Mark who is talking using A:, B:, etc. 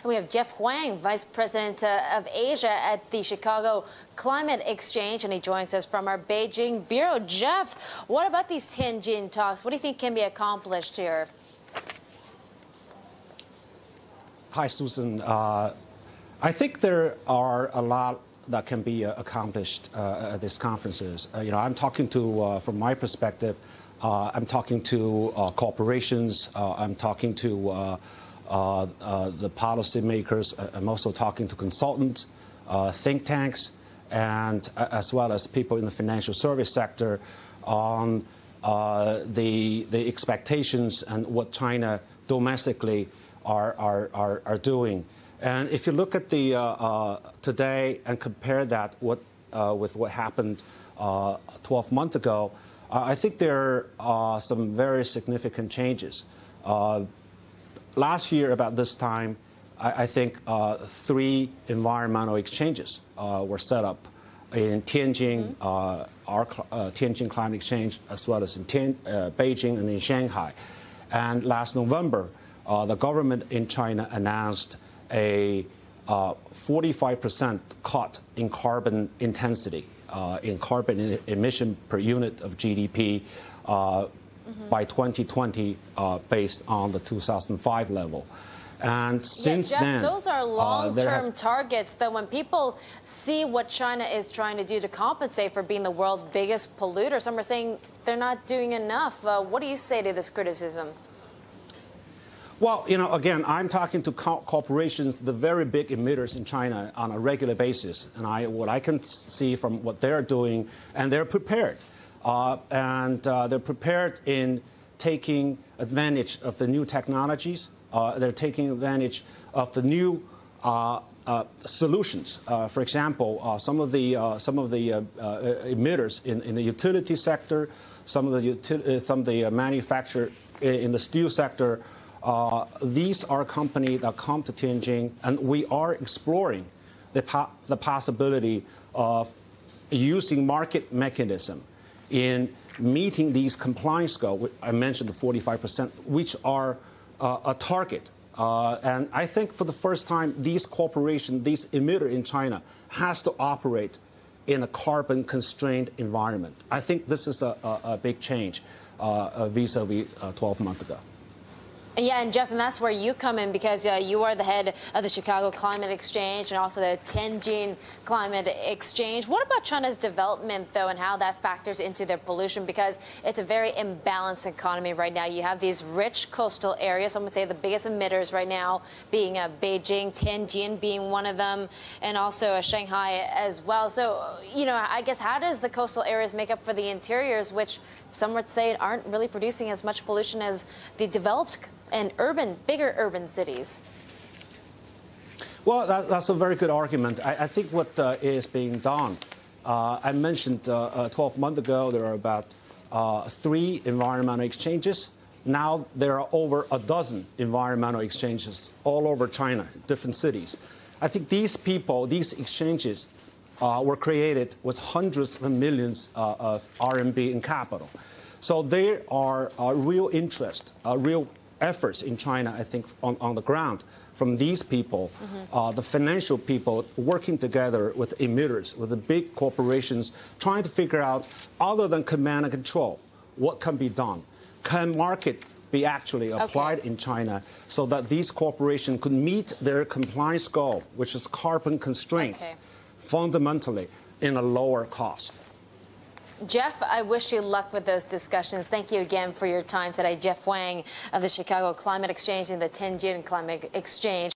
A: And we have Jeff Huang, Vice President of Asia at the Chicago Climate Exchange, and he joins us from our Beijing bureau. Jeff, what about these Tianjin talks? What do you think can be accomplished here?
B: Hi, Susan. I think there are a lot that can be accomplished at these conferences. I'm talking to, from my perspective, I'm talking to corporations. I'm talking to the policymakers. I'm also talking to consultants, think tanks, and as well as people in the financial service sector on the expectations and what China domestically are doing. And if you look at the today and compare that with what happened 12 months ago, I think there are some very significant changes. Last year, about this time, I think 3 environmental exchanges were set up in Tianjin, our Tianjin Climate Exchange, as well as in Beijing and in Shanghai. And last November, the government in China announced a 45% cut in carbon intensity, in carbon emission per unit of GDP by 2020 based on the 2005 level. And since
A: Jeff,
B: then,
A: those are long-term targets, though. When people see what China is trying to do to compensate for being the world's biggest polluter, some are saying they're not doing enough. What do you say to this criticism?
B: Well, again, I'm talking to corporations, the very big emitters in China on a regular basis. And what I can see from what they're doing, and they're prepared. They're prepared in taking advantage of the new technologies. They're taking advantage of the new solutions. For example, some of the emitters in the utility sector, some of the manufacturer in the steel sector. These are companies that come to Tianjin, and we are exploring the possibility of using market mechanism in meeting these compliance goals. I mentioned the 45%, which are a target. And I think for the first time, these corporations, these emitters in China, has to operate in a carbon-constrained environment. I think this is a big change vis-a-vis 12 months ago.
A: Yeah, and Jeff, and that's where you come in, because you are the head of the Chicago Climate Exchange and also the Tianjin Climate Exchange. What about China's development, though, and how that factors into their pollution? Because it's a very imbalanced economy right now. You have these rich coastal areas, some would say the biggest emitters right now being Beijing, Tianjin being one of them, and also Shanghai as well. So, I guess how does the coastal areas make up for the interiors, which some would say aren't really producing as much pollution as the developed and bigger urban cities? Well,
B: that's a very good argument. I think what is being done, I mentioned 12 months ago, there are about 3 environmental exchanges. Now there are over a dozen environmental exchanges all over China, different cities. I think these exchanges were created with hundreds of millions of RMB in capital. So there are real interest, real efforts in China, I think, on the ground from these people, the financial people working together with emitters, with the big corporations, trying to figure out, other than command and control, what can be done. Can market be actually applied in China so that these corporations could meet their compliance goal, which is carbon constraint, fundamentally in a lower cost?
A: Jeff, I wish you luck with those discussions. Thank you again for your time today. Jeff Huang of the Chicago Climate Exchange and the Tianjin Climate Exchange.